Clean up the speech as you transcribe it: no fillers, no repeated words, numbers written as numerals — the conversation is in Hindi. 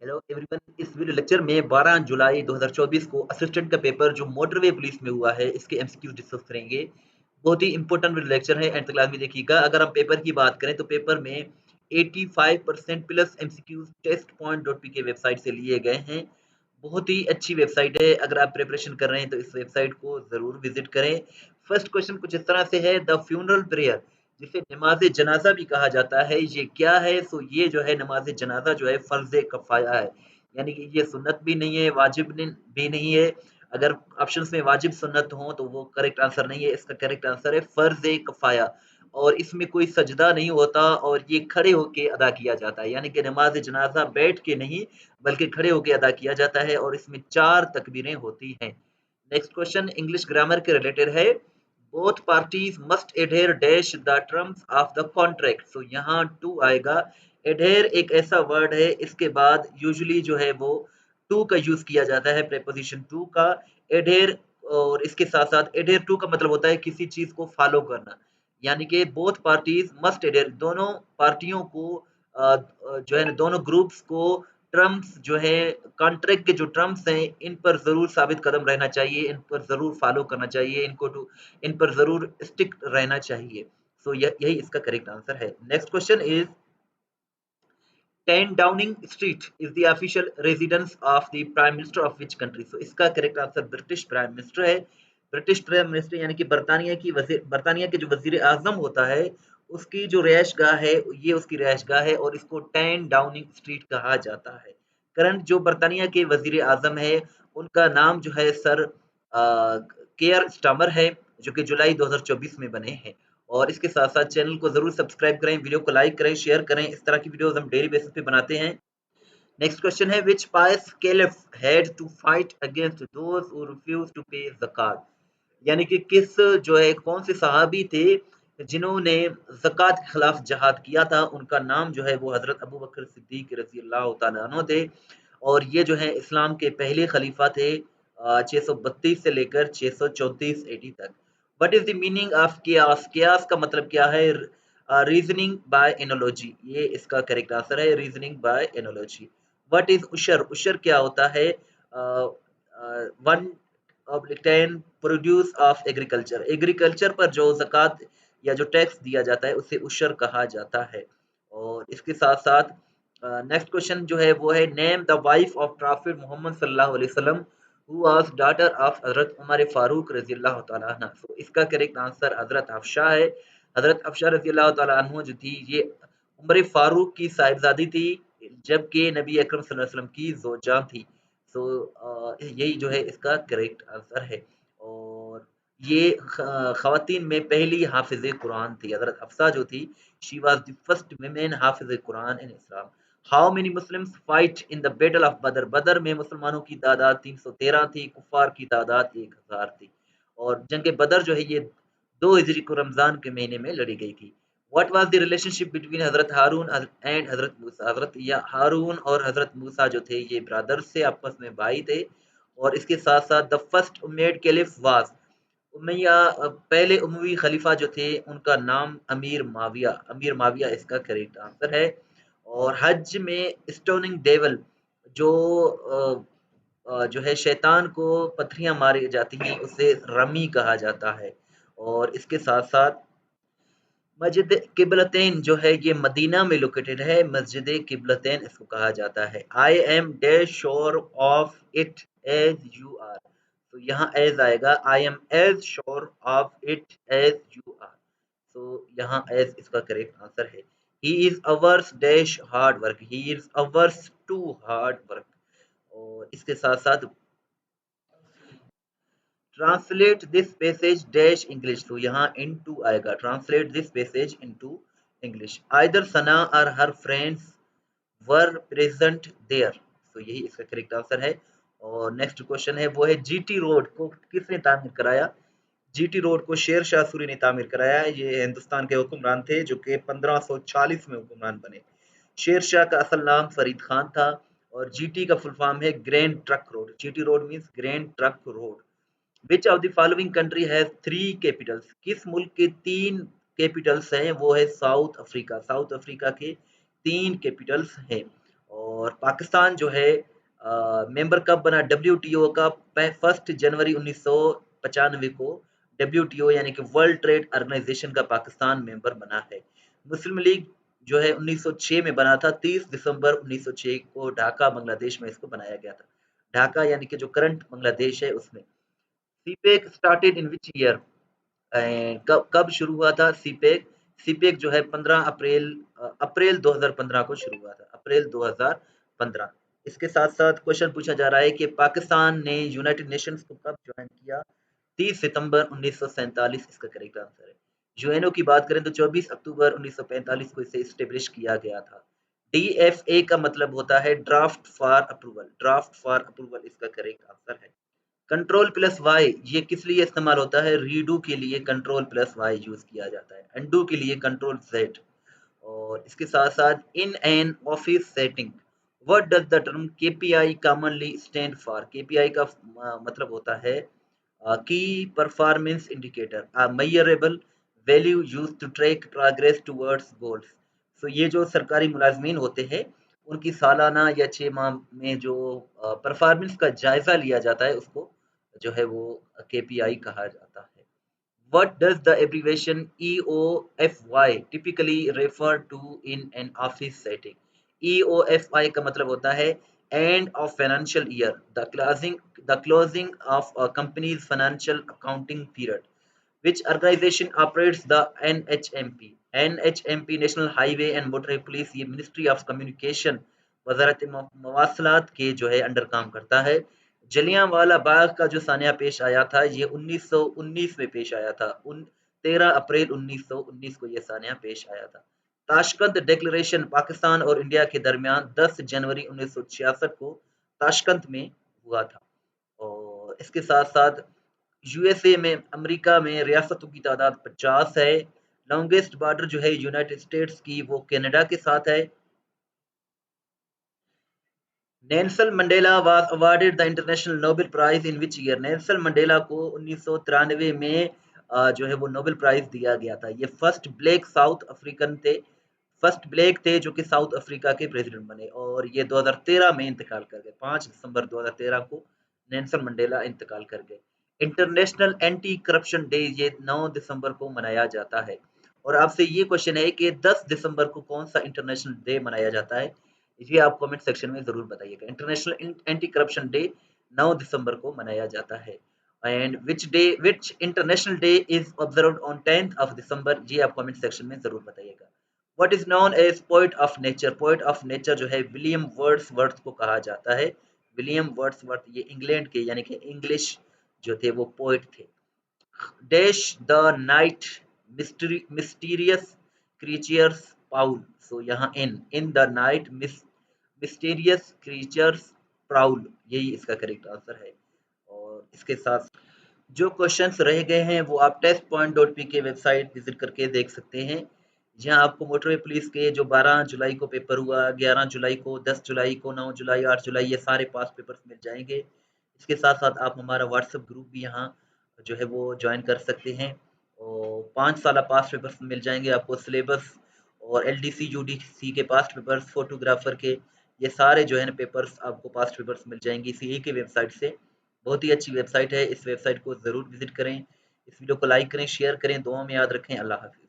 हेलो एवरीवन, इस वीडियो लेक्चर में 12 जुलाई 2024 को असिस्टेंट का पेपर जो मोटरवे पुलिस में हुआ है इसके एमसीक्यूज डिस्कस करेंगे। बहुत ही इंपॉर्टेंट वीडियो लेक्चर है, एंड तक क्लास में देखिएगा। अगर हम पेपर की बात करें तो पेपर में 85% plus MCQs test point dot P K website से लिए गए हैं। बहुत ही अच्छी वेबसाइट है, अगर आप प्रिपरेशन कर रहे हैं तो इस वेबसाइट को जरूर विजिट करें। फर्स्ट क्वेश्चन कुछ इस तरह से है, द फ्यूनरल प्रेयर जिसे नमाज जनाजा भी कहा जाता है ये क्या है? सो ये जो है नमाज जनाजा जो है फर्ज कफ़ाया है, यानी कि ये सुन्नत भी नहीं है, वाजिब भी नहीं है। अगर ऑप्शंस में वाजिब सुन्नत हो तो वो करेक्ट आंसर नहीं है, इसका करेक्ट आंसर है फर्ज कफ़ाया। और इसमें कोई सजदा नहीं होता और ये खड़े होके अदा किया जाता है, यानी कि नमाज जनाजा बैठ के नहीं बल्कि खड़े होके अदा किया जाता है और इसमें 4 तकबीरें होती हैं। नेक्स्ट क्वेश्चन इंग्लिश ग्रामर के रिलेटेड है। Both parties must adhere dash the terms of the contract. So यहाँ टू आएगा। एडहेर एक ऐसा वर्ड है, इसके बाद यूजुअली जो है वो टू का यूज किया जाता है, प्रेपोजिशन टू का। एडहेर और इसके साथ साथ एडहेर टू का मतलब होता है किसी चीज को फॉलो करना, यानी कि बोथ पार्टीज मस्ट एडहेर, दोनों पार्टियों को जो है ना, दोनों ग्रुप्स को ट्रम्प्स जो है, कॉन्ट्रैक्ट के जो ट्रम्प्स हैं इन पर ज़रूर साबित कदम रहना चाहिए, इन पर ज़रूर फॉलो करना चाहिए, इन पर ज़रूर स्टिक रहना चाहिए। सो यही इसका करेक्ट आंसर है। Next question is 10 Downing Street is the official residence of the prime minister of which country. So इसका correct answer British prime minister है। ब्रिटिश प्राइम मिनिस्टर यानी कि बरतानिया के जो वजीर आजम होता है उसकी जो रिहाइश गाह है ये उसकी रिहाइश गाह है और इसको 10 डाउनिंग स्ट्रीट कहा जाता है। करंट जो बरतानिया के वजीर आजम है उनका नाम जो है सर केयर स्टामर है, जो कि जुलाई 2024 में बने हैं। और इसके साथ साथ चैनल को जरूर सब्सक्राइब करें, वीडियो को लाइक करें, शेयर करें, इस तरह की वीडियोस हम डेली बेसिस पे बनाते हैं। नेक्स्ट क्वेश्चन है, which pious caliph had to fight against those who refuse to pay ज़कात। यानी कि किस जो है कौन से सहाबी थे जिन्होंने ज़कात के खिलाफ जहाद किया था। उनका नाम जो है वो हजरत अबू बकर सिद्दीक रजी अल्लाह तआला अन्हु थे और ये जो है इस्लाम के पहले खलीफा थे 632 से लेकर 634 एडी तक। What is the meaning of कियास? कियास का मतलब क्या है? रीजनिंग बाय एनोलॉजी, ये इसका करेक्ट आंसर है, reasoning by analogy. What is उशर? उशर क्या होता है? One of 10 produce of agriculture, agriculture पर जो ज़कात या जो टैक्स दिया जाता है उसे उशर कहा जाता है। और इसके साथ साथ नेक्स्ट क्वेश्चन जो है वो है, name the wife of prophet Muhammad सल्लल्लाहु अलैहि वसल्लम हु वाज डॉटर ऑफ हजरत उमर फारूक रजी अल्लाह तआला अन्हा। तो इसका करेक्ट आंसर हजरत हफ्सा है। हजरत हफ्सा रजी अल्लाह तआला अन्हु जो थी ये उमर फारूक की साहिबजादी थी, जबकि नबी अकरम सल्लल्लाहु अलैहि वसल्लम की जोजा थी। सो यही जो है इसका करेक्ट आंसर है। और ये खवातीन में पहली हाफिज कुरान थी, हजरत हफ्सा जो थी she was the first women Hafiz Quran in Islam. How many Muslims fight in the battle of बदर? बदर में मुसलमानों की तादाद 313 थी, कुफार की तादाद 1000 थी। और जंग बदर जो है ये 2 हिजरी को रमजान के महीने में लड़ी गई थी। What was the relationship between Hazrat Haroon and हजरत मूसा? हजरत या हारून और हजरत मूसा जो थे ये ब्रदर्स थे, आपस में भाई थे। और इसके साथ साथ the first Umayyad caliph was उमैया, पहले उमवी खलीफा जो थे उनका नाम अमीर माविया, अमीर माविया इसका करेक्ट आंसर है। और हज में स्टोनिंग डेवल जो जो है शैतान को पत्थरियां मारी जाती हैं उसे रमी कहा जाता है। और इसके साथ साथ मस्जिद किबलतैन जो है ये मदीना में लोकेटेड है, मस्जिद किबलतैन इसको कहा जाता है। I am dash sure of it as you are. तो यहाँ एज आएगा, I am as sure of it as you are. तो यहाँ एज इसका करेक्ट आंसर है। He is averse dash hard work, he is averse to hard work. और इसके साथ साथ translate this passage dash English. तो यहाँ इनटू आएगा, translate this passage into English. Either Sana or her friends were present there. तो यही इसका करेक्ट आंसर है। और नेक्स्ट क्वेश्चन है वो है, जीटी रोड को किसने तामीर कराया? जीटी रोड को शेर शाह सूरी ने तामीर कराया। ये हिंदुस्तान के हुक्मरान थे जो कि 1540 में हुक्मरान बने। शेर शाह का असल नाम फरीद खान था। और जीटी का फुल फॉर्म है grand truck road, GT road means grand truck road. Which of the following country has 3 Capitals? किस मुल्क के 3 कैपिटल्स हैं? वो है साउथ अफ्रीका, साउथ अफ्रीका के 3 कैपिटल्स हैं। और पाकिस्तान जो है मेंबर कब बना डब्ल्यूटीओ का? 1 जनवरी 1995 को डब्ल्यूटीओ यानी कि वर्ल्ड ट्रेड ऑर्गेनाइजेशन का पाकिस्तान मेंबर बना है। मुस्लिम लीग जो है 1906 में बना था। 30 दिसंबर 1906 को ढाका बांग्लादेश में इसको बनाया गया था। ढाका यानी कि जो करंट बांग्लादेश है उसमें। CPEC started in which year? कब कब शुरू हुआ था सीपेक? सीपेक जो है 15 अप्रैल अप्रैल 2015 को शुरू हुआ था। अप्रैल 2015। इसके साथ साथ क्वेश्चन पूछा जा रहा है कि पाकिस्तान ने यूनाइटेड नेशंस को कब ज्वाइन किया? 30 सितंबर 1947 इसका करेक्ट आंसर है। यूएनओ की बात करें तो 24 अक्टूबर 1945 को इसे स्टेब्लिश किया गया था। डीएफए का मतलब होता है draft for approval. Draft for approval इसका करेक्ट आंसर है। कंट्रोल प्लस वाई ये किस लिए इस्तेमाल होता है? रीडू के लिए कंट्रोल प्लस वाई यूज किया जाता है। अनडू के लिए कंट्रोल जेड। और इसके साथ साथ in an office setting what does the term KPI commonly stand for? KPI का मतलब होता है key performance indicator, a measurable value used to track progress towards goals. So ये जो सरकारी मुलाजमीन होते हैं उनकी सालाना या 6 माह में जो परफॉर्मेंस का जायजा लिया जाता है उसको जो है वो केपीआई कहा जाता है। What does the abbreviation EOFY typically refer to in an office setting? EOFY का मतलब होता है End of Financial Year, the closing of a company's financial accounting period. Which organization operates the NHMP? NHMP National Highway and Motorway Police ये मिनिस्ट्री ऑफ कम्युनिकेशन वजारत मवासलात के जो है अंडर काम करता है। जलियांवाला बाग का जो सानिया पेश आया था ये 1919 में पेश आया था। 13 अप्रैल 1919 को ये सानिया पेश आया था। ताशकंद डिक्लेरेशन पाकिस्तान और इंडिया के दरमियान 10 जनवरी 1966 को ताशकंद में हुआ था। और इसके साथ साथ यूएसए में अमेरिका में रियासतों की तादाद 50 है। लॉन्गेस्ट बॉर्डर जो है यूनाइटेड स्टेट्स की वो कनाडा के साथ है। Nelson Mandela was awarded the international Nobel prize in which year? Nelson Mandela को 1993 में जो है वो नोबेल प्राइज दिया गया था। ये फर्स्ट ब्लैक साउथ अफ्रीकन थे। फर्स्ट ब्लैक थे जो कि साउथ अफ्रीका के प्रेसिडेंट बने और ये 2013 में इंतकाल कर गए। 5 दिसंबर 2013 को नेल्सन मंडेला इंतकाल कर गए। इंटरनेशनल एंटी करप्शन डे ये 9 दिसंबर को मनाया जाता है। और आपसे ये क्वेश्चन है कि 10 दिसंबर को कौन सा इंटरनेशनल डे मनाया जाता है? ये आप कमेंट सेक्शन में जरूर बताइएगा। इंटरनेशनल एंटी करप्शन डे 9 दिसंबर को मनाया जाता है। And which international day is observed on 10th of December? ये आप कमेंट सेक्शन में जरूर बताइएगा। What is known as poet of nature? Poet of nature जो है विलियम वर्ड्सवर्थ को कहा जाता है। विलियम वर्ड्सवर्थ ये इंग्लैंड के यानी कि इंग्लिश जो थे वो पोएट थे। Dash the night mysterious creatures prowl. So यहाँ in the night mysterious creatures prowl यही इसका करेक्ट आंसर है। और इसके साथ जो क्वेश्चंस रह गए हैं वो आप test.p के वेबसाइट विजिट करके देख सकते हैं। जहां आपको मोटरवे पुलिस के जो 12 जुलाई को पेपर हुआ, 11 जुलाई को, 10 जुलाई को, 9 जुलाई, 8 जुलाई ये सारे पास पेपर्स मिल जाएंगे। इसके साथ साथ आप हमारा व्हाट्सएप ग्रुप भी यहाँ जो है वो ज्वाइन कर सकते हैं। और 5 साल पास पेपर्स मिल जाएंगे आपको। सिलेबस और एलडीसी यूडीसी के पास्ट पेपर्स, फोटोग्राफर के ये सारे जो है ना पेपर्स आपको पास्ट पेपर्स मिल जाएंगे इसी एक ही वेबसाइट से। बहुत ही अच्छी वेबसाइट है। इस वेबसाइट को ज़रूर विजिट करें। इस वीडियो को लाइक करें, शेयर करें। दुआ में याद रखें। अल्लाह हाफ़िज़।